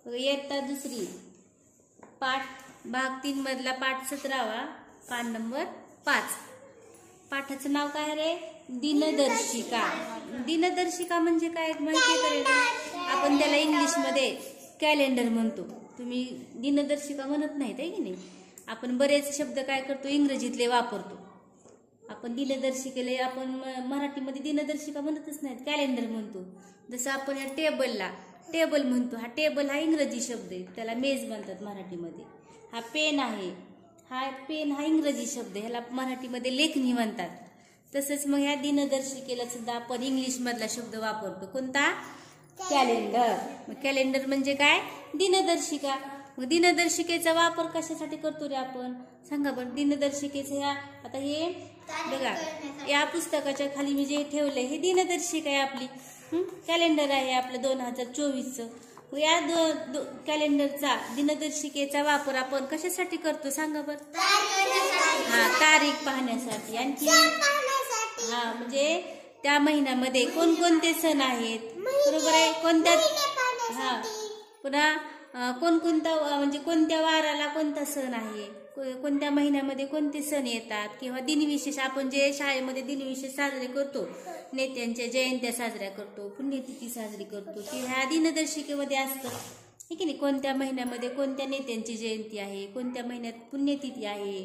इयत्ता दुसरी पाठ भाग 3 मधला पाठ 17वा पान नंबर 5. पाठाचं नाव काय रे? दिनदर्शिका. दिनदर्शिका म्हणजे काय माहिती करेल? आपण त्याला इंग्लिश मध्ये कॅलेंडर म्हणतो. तुम्ही दिनदर्शिका म्हणत नाहीत आहे की नाही? आपण बरेच शब्द काय करतो इंग्रजीतले वापरतो. आपण दिनदर्शिकेला आपण मराठीमध्ये दिनदर्शिका म्हणतच नाहीत, कॅलेंडर म्हणतो. जसं आपण या टेबलला टेबल म्हणतो. हा टेबल हा इंग्रजी शब्द आहे, त्याला मेज म्हणतात मराठीमध्ये. हा पेन आहे, हा पेन हा इंग्रजी शब्द आहे, ह्याला मराठीमध्ये लेखणी म्हणतात. तसंच मग ह्या दिनदर्शिकेला सुद्धा आपण इंग्लिश मधला शब्द वापरतो. कोणता? कॅलेंडर. मग कॅलेंडर म्हणजे काय? दिनदर्शिका. मग दिनदर्शिकेचा वापर कशासाठी करतो रे आपण? सांगा बरं. दिनदर्शिकेचं ह्या आता हे बघा, या पुस्तकाच्या खाली मी जे ठेवलंय हे दिनदर्शिका आहे आपली. कॅलेंडर आहे आपलं 2024चं. या कॅलेंडरचा दिनदर्शिकेचा वापर आपण कशासाठी करतो सांगा बरं? हा, तारीख पाहण्यासाठी. आणखी हा म्हणजे त्या महिन्यामध्ये कोणकोणते सण आहेत, बरोबर आहे? कोणत्या हा पुन्हा कोणकोणता म्हणजे कोणत्या वाराला कोणता सण आहे, कोणत्या महिन्यामध्ये कोणते सण येतात, किंवा दिनविशेष आपण जे शाळेमध्ये दिनविशेष साजरे करतो, नेत्यांच्या जयंत्या साजऱ्या करतो, पुण्यतिथी साजरी करतो, ते ह्या दिनदर्शिकेमध्ये असतं ठीक आहे. कोणत्या महिन्यामध्ये कोणत्या नेत्यांची जयंती आहे, कोणत्या महिन्यात पुण्यतिथी आहे,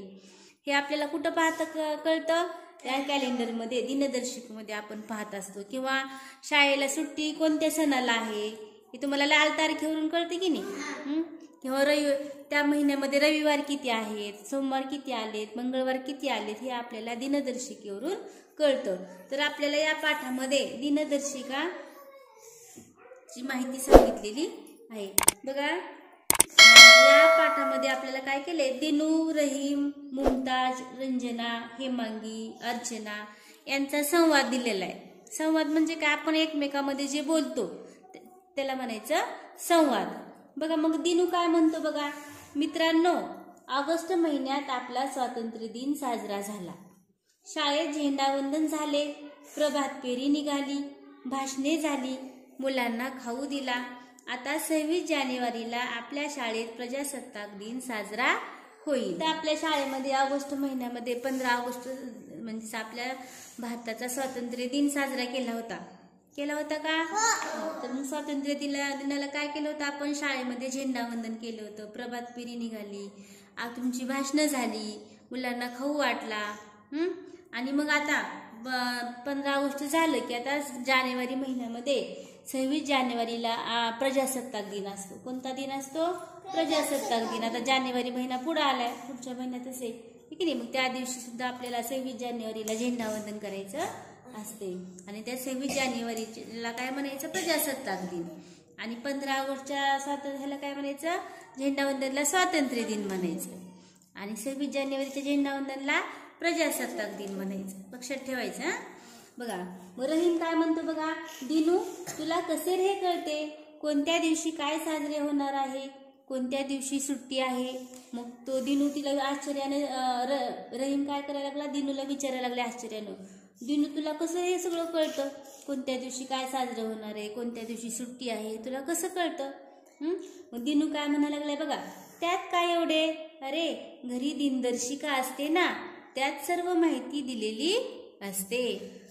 हे आपल्याला कुठं पाहता कळतं? त्या कॅलेंडरमध्ये दिनदर्शिकेमध्ये आपण पाहत असतो. किंवा शाळेला सुट्टी कोणत्या सणाला आहे हे तुम्हाला लाल तारखेवरून कळते की नाही? किंवा त्या महिन्यामध्ये रविवार किती आहेत, सोमवार किती आलेत, मंगळवार किती आलेत, हे आपल्याला दिनदर्शिकेवरून कळतं. तर आपल्याला या पाठामध्ये दिनदर्शिका ची माहिती सांगितलेली आहे. बघा, या पाठामध्ये आपल्याला काय केले? दिनू, रहीम, मुमताज, रंजना, हेमांगी, अर्चना यांचा संवाद दिलेला आहे. संवाद म्हणजे काय? आपण एकमेकांमध्ये जे बोलतो त्याला म्हणायचं संवाद. बघा, मग दिनू काय म्हणतो बघा, मित्रांनो, ऑगस्ट महिन्यात आपला स्वातंत्र्य दिन साजरा झाला. शाळेत झेंडावंदन झाले, प्रभात फेरी निघाली, भाषणे झाली, मुलांना खाऊ दिला. आता 26 जानेवारीला आपल्या शाळेत प्रजासत्ताक दिन साजरा होईल. तर आपल्या शाळेमध्ये ऑगस्ट महिन्यामध्ये 15 ऑगस्ट म्हणजे आपल्या भारताचा स्वातंत्र्य दिन साजरा केला होता का? तर मग स्वातंत्र्य दिनाला काय केलं होतं आपण? शाळेमध्ये झेंडावंदन केलं होतं, प्रभात फेरी निघाली, तुमची भाषणं झाली, मुलांना खाऊ वाटला. आणि मग आता 15 ऑगस्ट झालं की आता जानेवारी महिन्यामध्ये 26 जानेवारीला प्रजासत्ताक दिन असतो. कोणता दिन असतो? प्रजासत्ताक दिन. आता जानेवारी महिना पुढे आलाय, पुढच्या महिन्यातच आहे ठीक आहे. मग त्या दिवशी सुद्धा आपल्याला 26 जानेवारीला झेंडावंदन करायचं असते. आणि त्या 26 जानेवारीला काय म्हणायचं? प्रजासत्ताक दिन. आणि 15 ऑगस्टच्या स्वातंत्र्याला काय म्हणायचं? झेंडावंदनला स्वातंत्र्य दिन म्हणायचं. आणि 26 जानेवारीच्या झेंडावंदनला प्रजासत्ताक दिन म्हणायचं. लक्षात ठेवायचं. बघा, मग रहीम काय म्हणतो बघा, दिनू तुला कसे रे कळते? कोणत्या दिवशी काय साजरे होणार आहे, कोणत्या दिवशी सुट्टी आहे? मग तो दिनू तिला आश्चर्याने रहीम काय करायला लागला? दिनूला विचारायला लागले आश्चर्यानं, दिनू तुला कसं हे सगळं कळतं? कोणत्या दिवशी काय साजरं होणार आहे, कोणत्या दिवशी सुट्टी आहे, तुला कसं कळतं? मग दिनू काय म्हणायला लागलाय बघा, त्यात काय एवढे? अरे घरी दिनदर्शिका असते ना, त्यात सर्व माहिती दिलेली असते.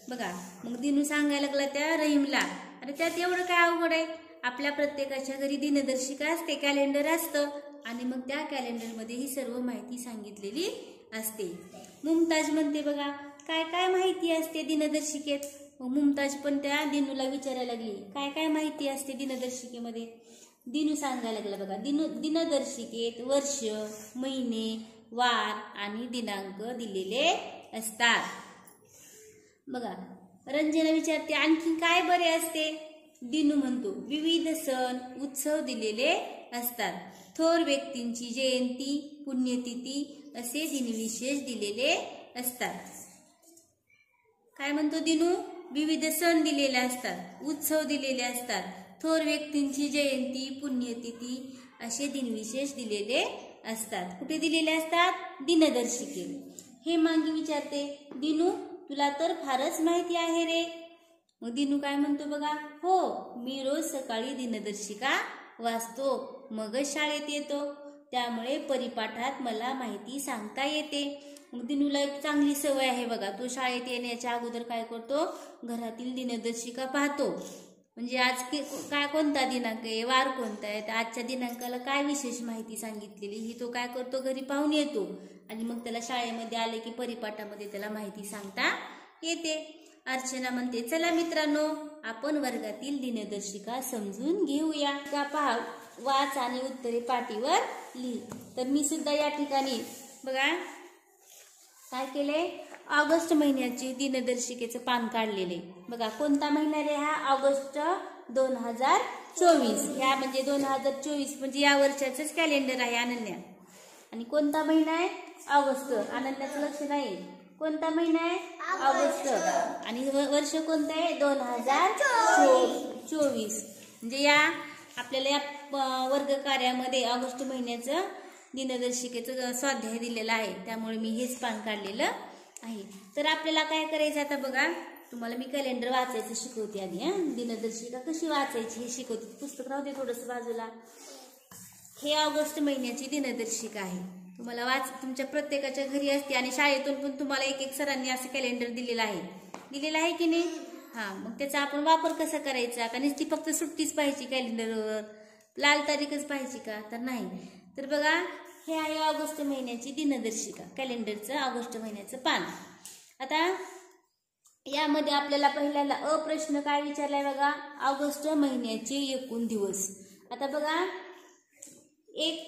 बघा, मग दिनू सांगायला लागला त्या रहीमला, अरे त्यात एवढं काय अवघड आहे? आपल्या प्रत्येकाच्या घरी दिनदर्शिका असते, कॅलेंडर असतं, आणि मग त्या कॅलेंडरमध्ये ही सर्व माहिती सांगितलेली असते. मुमताज म्हणते बघा, काय काय माहिती असते दिनदर्शिकेत? मुमताज पण त्या दिनूला विचारायला लागली, काय काय माहिती असते दिनदर्शिकेमध्ये? दिनू सांगायला लागला बघा, दिनदर्शिकेत वर्ष, महिने, वार आणि दिनांक दिलेले असतात. बघा, रंजना विचारते, आणखी काय बरे असते? दिनू म्हणतो, विविध सण उत्सव दिलेले असतात, थोर व्यक्तींची जयंती, पुण्यतिथी असे दिनविशेष दिलेले असतात. काय म्हणतो दिनू? विविध सण दिलेले असतात, उत्सव दिलेले असतात, थोर व्यक्तींची जयंती, पुण्यतिथी असे दिनविशेष दिलेले असतात. कुठे दिलेले असतात? दिनदर्शिकेत. हेमांगी विचारते, दिनू तुला तर फारच माहिती आहे रे. मग दिनू काय म्हणतो बघा, हो मी रोज सकाळी दिनदर्शिका वाचतो मगच शाळेत येतो, त्यामुळे परिपाठात मला माहिती सांगता येते. मग दिनूला एक चांगली सवय आहे बघा, तो शाळेत येण्याच्या अगोदर काय करतो, घरातील दिनदर्शिका पाहतो. म्हणजे आज काय कोणता दिनांक आहे, वार कोणता आहे, तर आजच्या दिनांकाला काय विशेष माहिती सांगितलेली ही तो काय करतो, घरी पाहून येतो. आणि मग त्याला शाळेमध्ये आले की परिपाठामध्ये त्याला माहिती सांगता येते. अर्चना म्हणते, चला मित्रांनो आपण वर्गातील दिनदर्शिका समजून घेऊया. का पहा, वाच आणि उत्तरे पाटीवर लिही. तर मी सुद्धा या ठिकाणी बघा काय केले, ऑगस्ट महिन्याचे दिनदर्शिकेचं पान काढलेले. बघा कोणता महिना रे हा, ऑगस्ट 2024. ह्या म्हणजे 2024 म्हणजे या वर्षाचंच कॅलेंडर आहे अनन्या. आणि कोणता महिना आहे, ऑगस्ट. अनन्याचं लक्ष नाही, कोणता महिना आहे, ऑगस्ट. आणि वर्ष कोणतं आहे, 2024. म्हणजे या आपल्याला या वर्ग कार्यामध्ये ऑगस्ट महिन्याचं दिनदर्शिकेचं स्वाध्याय दिलेला आहे, त्यामुळे मी हेच पान काढलेलं आहे. तर आपल्याला काय करायचं आता बघा, तुम्हाला मी कॅलेंडर वाचायचं शिकवते आधी. दिनदर्शिका कशी वाचायची हे शिकवते. पुस्तक राहू दे थोडंसं बाजूला. हे ऑगस्ट महिन्याची दिनदर्शिका आहे. तुम्हाला तुमच्या प्रत्येकाच्या घरी असते आणि शाळेतून पण तुम्हाला एक सरांनी असं कॅलेंडर दिलेलं आहे की नाही. मग त्याचा आपण वापर कसा करायचा, का नुसती फक्त सुट्टीच पाहिजे कॅलेंडरवर, लाल तारीखच पाहिजे का, तर नाही. तर बघा हे आहे ऑगस्ट महिन्याची दिनदर्शिका, कॅलेंडरचं ऑगस्ट महिन्याचं पान. आता यामध्ये आपल्याला पहिल्यांदा प्रश्न काय विचारलाय बघा, ऑगस्ट महिन्याचे एकूण दिवस. आता बघा 1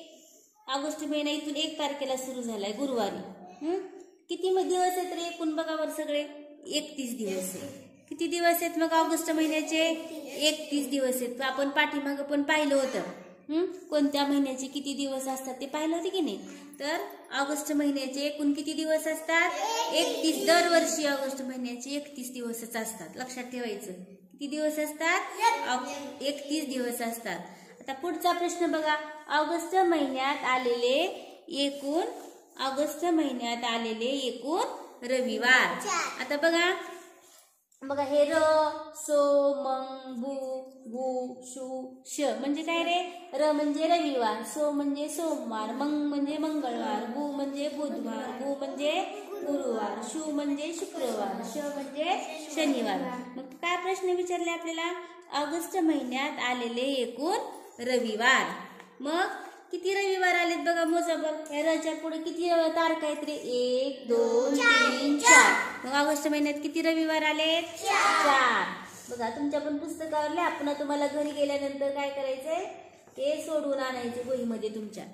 ऑगस्ट महिना इथून 1 तारखेला सुरू झालाय, गुरुवारी. किती दिवस आहेत रे एकूण बघा वर सगळे, 31 दिवस आहे. किती दिवस आहेत मग ऑगस्ट महिन्याचे, 31 दिवस आहेत. आपण पाठीमागं पण पाहिलं होतं कोणत्या महिन्याचे किती दिवस असतात ते पाहिलं होते की नाही. तर ऑगस्ट महिन्याचे एकूण किती दिवस असतात, 31. दरवर्षी ऑगस्ट महिन्याचे 31 दिवसच असतात, लक्षात ठेवायचं. किती दिवस असतात, 31 दिवस असतात. आता पुढचा प्रश्न बघा, ऑगस्ट महिन्यात आलेले एकूण रविवार. आता बघा हे र, सो, मं, बु, गु, शु, श म्हणजे काय रे, र म्हणजे रविवार, सो म्हणजे सोमवार, मंग म्हणजे मंगळवार, बु म्हणजे बुधवार, गु म्हणजे गुरुवार, शु म्हणजे शुक्रवार, श म्हणजे शनिवार. मग काय प्रश्न विचारले आपल्याला, ऑगस्ट महिन्यात आलेले एकूण रविवार. मग किती रविवार आलेत बघा, मोजा बघ. या रच्या पुढे किती तारखा आहेत रे, 1 2 3 4. मग ऑगस्ट महिन्यात किती रविवार आलेत, 4. बघा तुमच्या पण पुस्तकावर लिहा, पुन्हा तुम्हाला घरी गेल्यानंतर काय करायचंय, ते सोडवून आणायचे वहीमध्ये तुमच्या.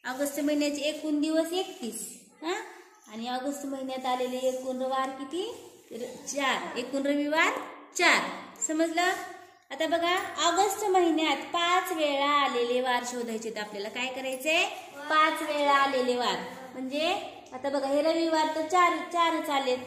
ऑगस्ट महिन्याचे एकूण दिवस 31 आणि ऑगस्ट महिन्यात आलेले एकूण वार किती, 4. एकूण रविवार 4. समजलं. आता बघा ऑगस्ट महिन्यात 5 वेळा आलेले वार शोधायचे. तर आपल्याला काय करायचंय, 5 वेळा आलेले वार. म्हणजे आता बघा हे रविवार तर 4 आलेत,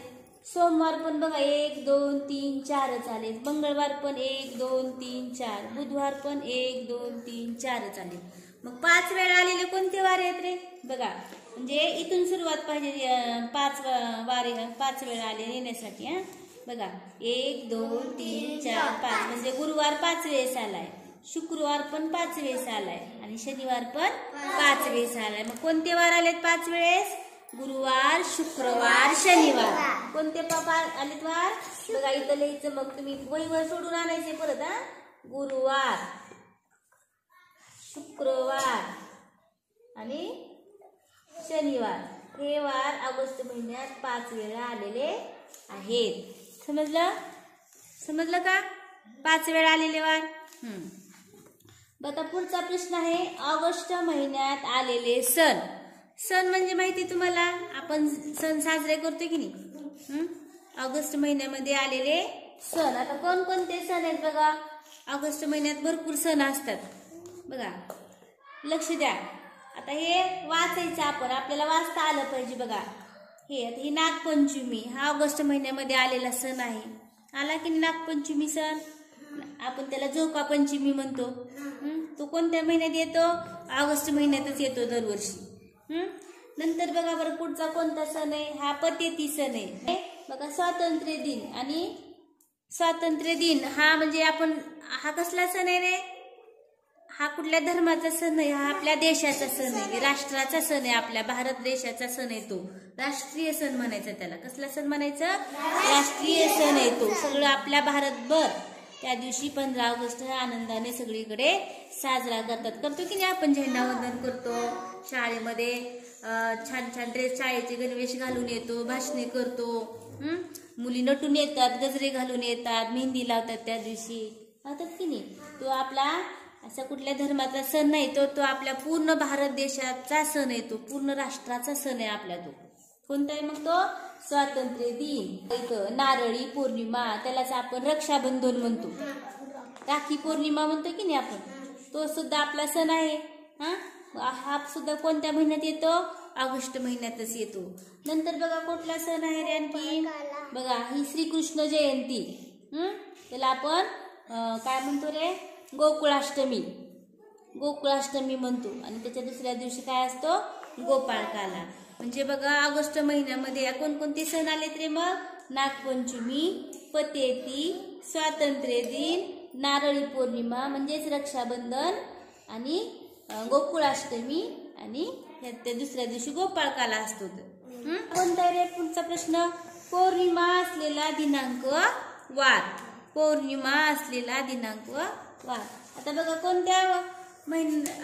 सोमवार पण बघा 1 2 3 4 आलेत, मंगळवार पण 1 2 3 4, बुधवार पण 1 2 3 4 आलेत. मग 5 वेळा आलेले कोणते वार आहेत रे बघा, म्हणजे इथून सुरुवात पाहिजे 5 वेळा आले येण्यासाठी. बघा 1 2 3 4 5 म्हणजे गुरुवार 5 वेळेस आलाय, शुक्रवार पण 5 वेळेस आलाय आणि शनिवार पण 5 वेळेस आलाय. मग कोणते वार आलेत 5 वेळेस, गुरुवार, शुक्रवार, शनिवार. कोणते आलेत वार बघा इथं लिहायचं, मग तुम्ही वहीवर सोडून आणायचे परत. गुरुवार, शुक्रवार आणि शनिवार हे वार ऑगस्ट महिन्यात 5 वेळा आलेले आहेत. समजलं का, 5 वेळा आलेले वार. आता पुढचा प्रश्न आहे, ऑगस्ट महिन्यात आलेले सण. सण म्हणजे माहिती तुम्हाला, आपण सण साजरे करतो की नाही. ऑगस्ट महिन्यामध्ये आलेले सण. आता कोणकोणते सण आहेत बघा, ऑगस्ट महिन्यात भरपूर सण असतात बघा, लक्ष द्या. आता हे वाचायचं आपण, आपल्याला वाचता आलं पाहिजे बघा. ही नागपंचमी हा ऑगस्ट महिन्यामध्ये आलेला सण आहे. आला की नागपंचमी सण, आपण त्याला झोका पंचमी म्हणतो. तो कोणत्या महिन्यात येतो, ऑगस्ट महिन्यातच येतो दरवर्षी. नंतर बघा बरं पुढचा कोणता सण आहे, हा पतेती सण आहे बघा. स्वातंत्र्य दिन. आणि स्वातंत्र्य दिन हा म्हणजे हा कसला सण आहे रे, हा कुठल्या धर्माचा सण आहे? हा आपल्या देशाचा सण आहे, राष्ट्राचा सण आहे, आपल्या भारत देशाचा सण आहे. तो राष्ट्रीय सण म्हणायचा त्याला. कसला सण म्हणायचं? राष्ट्रीय सण आहे तो. सगळं आपल्या भारतभर त्या दिवशी 15 ऑगस्ट आनंदाने सगळीकडे साजरा करतो की नाही आपण? झेंडावंदन करतो, शाळेमध्ये छान छान ड्रेस, शाळेचे गणवेश घालून येतो, भाषणे करतो, मुली नटून येतात, गजरे घालून येतात, मेहंदी लावतात त्या दिवशी, लावतात की नाही? तो आपला असा कुठल्या धर्माचा सण नाही तो आपल्या पूर्ण भारत देशाचा सण आहे, तो पूर्ण राष्ट्राचा सण आहे आपला. तो कोणता आहे मग? तो स्वातंत्र्य दिन. इथं नारळी पौर्णिमा, त्यालाच आपण रक्षाबंधन म्हणतो, राखी पौर्णिमा म्हणतो की नाही आपण, तो सुद्धा आपला सण आहे. हा सुद्धा कोणत्या महिन्यात येतो? ऑगस्ट महिन्यातच येतो. नंतर बघा कुठला सण आहे रे आणखी? बघा ही श्रीकृष्ण जयंती, त्याला आपण काय म्हणतो रे? गोकुळाष्टमी. गोकुळाष्टमी म्हणतो. आणि त्याच्या दुसऱ्या दिवशी काय असतो? गोपाळकाला. म्हणजे बघा ऑगस्ट महिन्यामध्ये कोणकोणते सण आलेत रे मग? नागपंचमी, पतेती, स्वातंत्र्य दिन, नारळी पौर्णिमा म्हणजेच रक्षाबंधन, आणि गोकुळाष्टमी, आणि त्या दुसऱ्या दिवशी गोपाळकाला असतो. कोणता रे पुढचा प्रश्न? पौर्णिमा असलेला दिनांक वार. पौर्णिमा असलेला दिनांक वार. आता बघा कोणत्या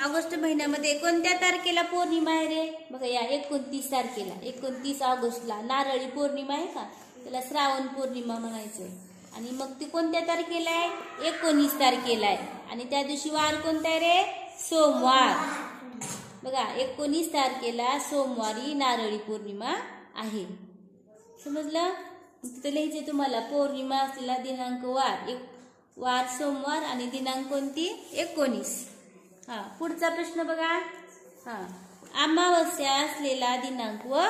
ऑगस्ट महिन्यामध्ये कोणत्या तारखेला पौर्णिमा आहे रे? बघा या 29 तारखेला, 29 ऑगस्टला नारळी पौर्णिमा आहे का? त्याला श्रावण पौर्णिमा म्हणायचं. आणि मग ती कोणत्या तारखेला आहे? 19 तारखेला आहे. आणि त्या दिवशी वार कोणता आहे रे? सोमवार. बघा 19 तारखेला सोमवारी नारळी पौर्णिमा आहे. समजलं? तिथं लिहायचे तुम्हाला पौर्णिमा असलेला दिनांक वार, वार सोमवार, आणि दिनांक कोणती? 19. पुढचा प्रश्न बघा. अमावस्या असलेला दिनांक व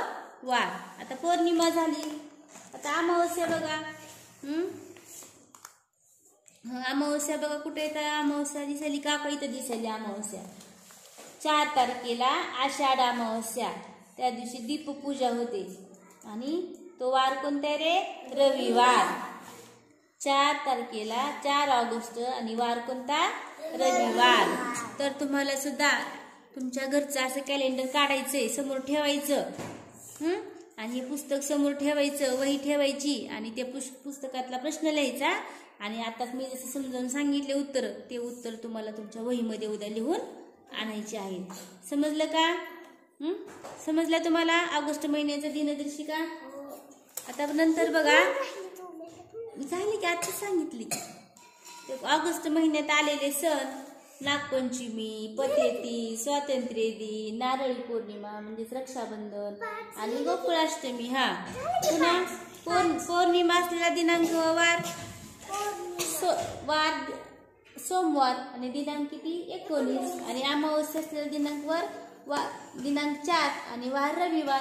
वार. आता पौर्णिमा झाली, आता अमावस्या बघा. अमावस्या बघा कुठे येतात? अमावस्या दिसायली का? इथं दिसायली अमावस्या 4 तारखेला आषाढ अमावस्या. त्या दिवशी दीपपूजा होते. आणि तो वार कोणता आहे रे? रविवार. 4 तारखेला 4 ऑगस्ट आणि वार कोणता? रविवार. तर तुम्हाला सुद्धा तुमच्या घरचं असं कॅलेंडर काढायचंय, समोर ठेवायचं, आणि हे पुस्तक समोर ठेवायचं, वही ठेवायची, आणि त्या पुस्तकातला प्रश्न लिहायचा. आणि आता मी जसं समजावून सांगितले उत्तर, ते उत्तर तुम्हाला तुमच्या वहीमध्ये उद्या लिहून आणायचे आहेत. समजलं का? समजलं तुम्हाला ऑगस्ट महिन्याचा दिनदर्शिका? आता नंतर बघा, झाली की आता सांगितली. ऑगस्ट महिन्यात आलेले सण नागपंचमी, पतेती, स्वातंत्र्य दिन, नारळी पौर्णिमा म्हणजेच रक्षाबंधन, आणि गोकुळाष्टमी. पुन्हा पौर्णिमा असलेला दिनांक वार सोमवार, आणि दिनांक किती? 19. आणि अमावस्या असलेला दिनांक दिनांक 4, आणि वार रविवार.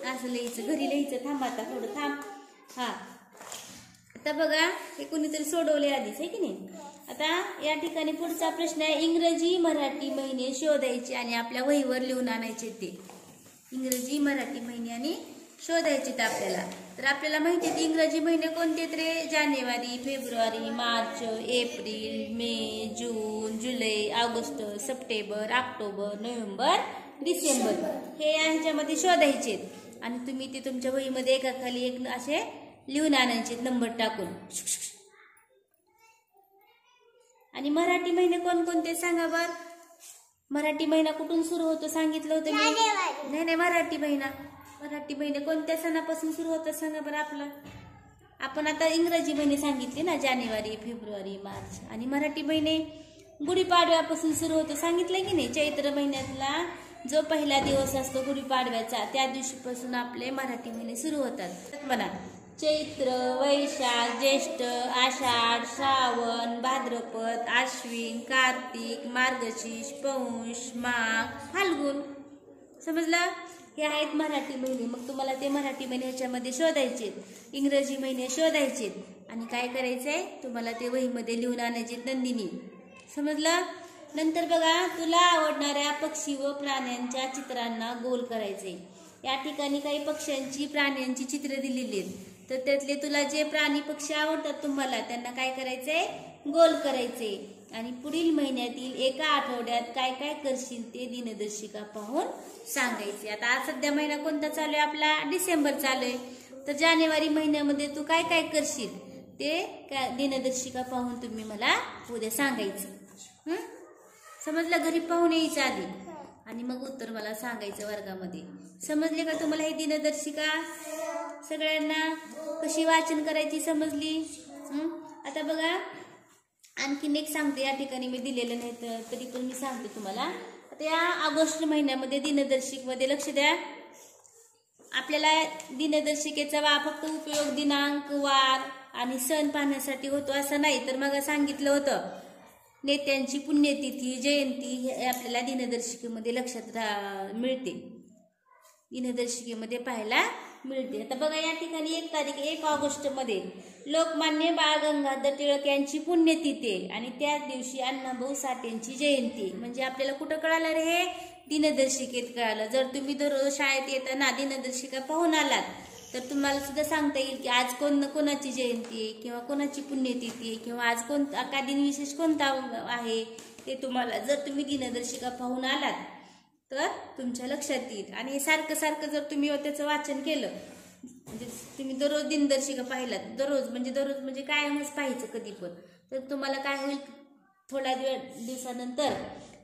असं लिहायचं, घरी लिहायचं. थांब आता थोडं थांब. आता बघा हे कोणीतरी सोडवले आधीच, आहे की नाही? आता या ठिकाणी पुढचा प्रश्न आहे, इंग्रजी मराठी महिने शोधायचे आणि आपल्या वहीवर लिहून आणायचे. ते इंग्रजी मराठी महिने आणि शोधायचे आपल्याला. तर आपल्याला माहिती आहे इंग्रजी महिने कोणते रे? जानेवारी, फेब्रुवारी, मार्च, एप्रिल, मे, जून, जुलै, ऑगस्ट, सप्टेंबर, ऑक्टोबर, नोव्हेंबर, डिसेंबर. हे ह्याच्यामध्ये शोधायचे. आणि तुम्ही ते तुमच्या वहीमध्ये एकाखाली एक असे लिहून आणायचे नंबर टाकून. आणि मराठी महिने कोणकोणते सांगा बर? मराठी महिना कुठून सुरू होतो सांगितलं होतं मी? नाही, मराठी महिने कोणत्या सणापासून सुरू होतं सांगा बरं आपला? आपण आता इंग्रजी महिने सांगितले ना, जानेवारी, फेब्रुवारी, मार्च. आणि मराठी महिने गुढीपाडव्यापासून सुरू होतो सांगितलं की नाही? चैत्र महिन्यातला जो पहिला दिवस असतो गुढीपाडव्याचा, त्या दिवशीपासून आपले मराठी महिने सुरू होतात. म्हणा चैत्र, वैशाख, ज्येष्ठ, आषाढ, श्रावण, भाद्रपद, आश्विन, कार्तिक, मार्गशीर्ष, पौष, माघ, फाल्गुन. समजलं? हे आहेत मराठी महिने. मग तुम्हाला ते मराठी महिने ह्याच्यामध्ये शोधायचे, इंग्रजी महिने शोधायचे, आणि काय करायचंय तुम्हाला ते वहीमध्ये लिहून आणायचे नंदिनी. समजलं? नंतर बघा, तुला आवडणाऱ्या पक्षी व प्राण्यांच्या चित्रांना गोल करायचे. या ठिकाणी काही पक्ष्यांची, प्राण्यांची चित्र दिलेली आहेत. तर त्यातले तुला जे प्राणी पक्षी आवडतात तुम्हाला, त्यांना काय करायचंय? गोल करायचे. आणि पुढील महिन्यातील एका आठवड्यात काय काय करशील ते दिनदर्शिका पाहून सांगायचे. आता आज सध्या महिना कोणता चालू आहे आपला? डिसेंबर चालू आहे. तर जानेवारी महिन्यामध्ये तू काय काय करशील ते दिनदर्शिका पाहून तुम्ही मला उद्या सांगायचं. समजलं? घरी पाहून यायचं आधी आणि मग उत्तर मला सांगायचं वर्गामध्ये. समजले का तुम्हाला ही दिनदर्शिका? सगळ्यांना कशी वाचन करायची समजली? आता बघा आणखीन एक सांगते, या ठिकाणी मी दिलेलं नाही तरी पण मी सांगते तुम्हाला. आता या ऑगस्ट महिन्यामध्ये दिनदर्शिकेमध्ये लक्ष द्या. आपल्याला दिनदर्शिकेचा फक्त उपयोग दिनांक, वार आणि सण पाहण्यासाठी होतो असं नाही. तर मग सांगितलं होतं नेत्यांची पुण्यतिथी, जयंती हे आपल्याला दिनदर्शिकेमध्ये लक्षात मिळते, दिनदर्शिकेमध्ये पाहायला मिळते. आता बघा या ठिकाणी 1 तारीख 1 ऑगस्ट मध्ये लोकमान्य बाळ गंगाधर टिळक यांची पुण्यतिथी आहे आणि त्याच दिवशी अण्णाभाऊ साठेंची जयंती. म्हणजे आपल्याला कुठं कळालं रे? हे दिनदर्शिकेत कळालं. जर तुम्ही दररोज शाळेत येताना दिनदर्शिका पाहून आलात तर तुम्हाला सुद्धा सांगता येईल की आज कोणाची जयंती आहे किंवा कोणाची पुण्यतिथी आहे किंवा आज का दिन विशेष कोणता आहे ते तुम्हाला जर तुम्ही दिनदर्शिका पाहून आलात तर तुमच्या लक्षात येईल. आणि सारखं सारखं जर तुम्ही त्याचं वाचन केलं म्हणजे तुम्ही दररोज दिनदर्शिका पाहिलात, दररोज म्हणजे कायमच पाहायचं कधी पण, तर तुम्हाला काय होईल थोड्या दिवसानंतर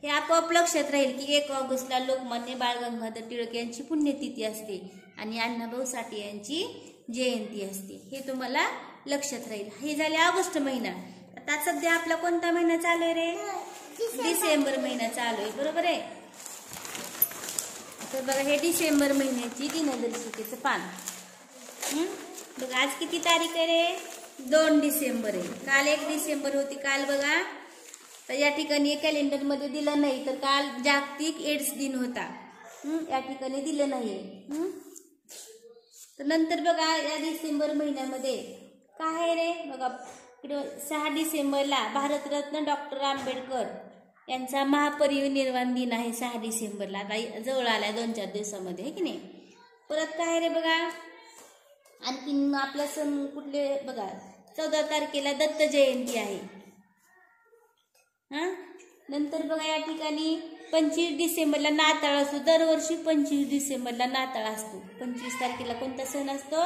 हे आपोआप लक्षात राहील की 1 ऑगस्टला लोकमान्य बाळ गंगाधर टिळक यांची पुण्यतिथी असते आणि अण्णाभाऊ साठे यांची जयंती असते. हे तुम्हाला लक्षात राहील. हे झाले ऑगस्ट महिना. आता सध्या आपला कोणता महिना चालू आहे रे? डिसेंबर महिना चालू आहे, बरोबर आहे. तर बघा हे डिसेंबर महिन्याची दिनदर्शिकेचं पान. बघा आज किती तारीख आहे रे? 2 डिसेंबर आहे. काल 1 डिसेंबर होती. काल बघा तर या ठिकाणी कॅलेंडर मध्ये दिलं नाही, तर काल जागतिक एड्स दिन होता. या ठिकाणी दिलं नाही. तर नंतर बघा या डिसेंबर महिन्यामध्ये काय आहे रे? बघा 6 डिसेंबरला भारतरत्न डॉक्टर आंबेडकर यांचा महापरिनिर्वाण दिन आहे. 6 डिसेंबरला आता जवळ आलाय 2-4 दिवसामध्ये, आहे की नाही. परत काय रे बघा आणखीन आपला सण कुठले? बघा 14 तारखेला दत्त जयंती आहे. नंतर बघा या ठिकाणी 25 डिसेंबरला नाताळ असतो. दरवर्षी 25 डिसेंबरला नाताळ असतो. 25 तारखेला कोणता सण असतो?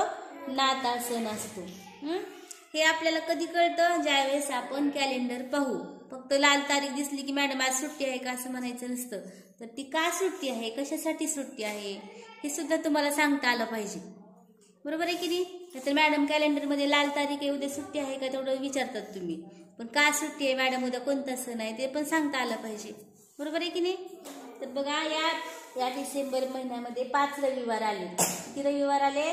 नाताळ सण असतो. हे आपल्याला कधी कळतं? ज्यावेळेस आपण कॅलेंडर पाहू. फक्त लाल तारीख दिसली की मॅडम आज सुट्टी आहे का असं म्हणायचं नसतं. तर ती का सुट्टी आहे, कशासाठी सुट्टी आहे हे सुद्धा तुम्हाला सांगता आलं पाहिजे, बरोबर आहे की नाही. तर मॅडम कॅलेंडरमध्ये लाल तारीख आहे, उद्या सुट्टी आहे का तेवढं विचारतात तुम्ही, पण का सुट्टी आहे मॅडम, उद्या कोणता सण आहे ते पण सांगता आलं पाहिजे, बरोबर आहे की नाही. तर बघा या डिसेंबर महिन्यामध्ये 5 रविवार आले. किती रविवार आले?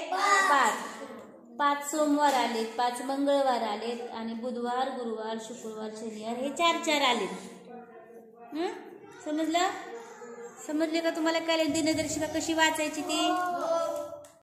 5 सोमवार आलेत, 5 मंगळवार आलेत आणि बुधवार, गुरुवार, शुक्रवार, शनिवार हे 4 आलेत. समजलं? समजले का तुम्हाला? काय दिनदर्शिका कशी वाचायची ती?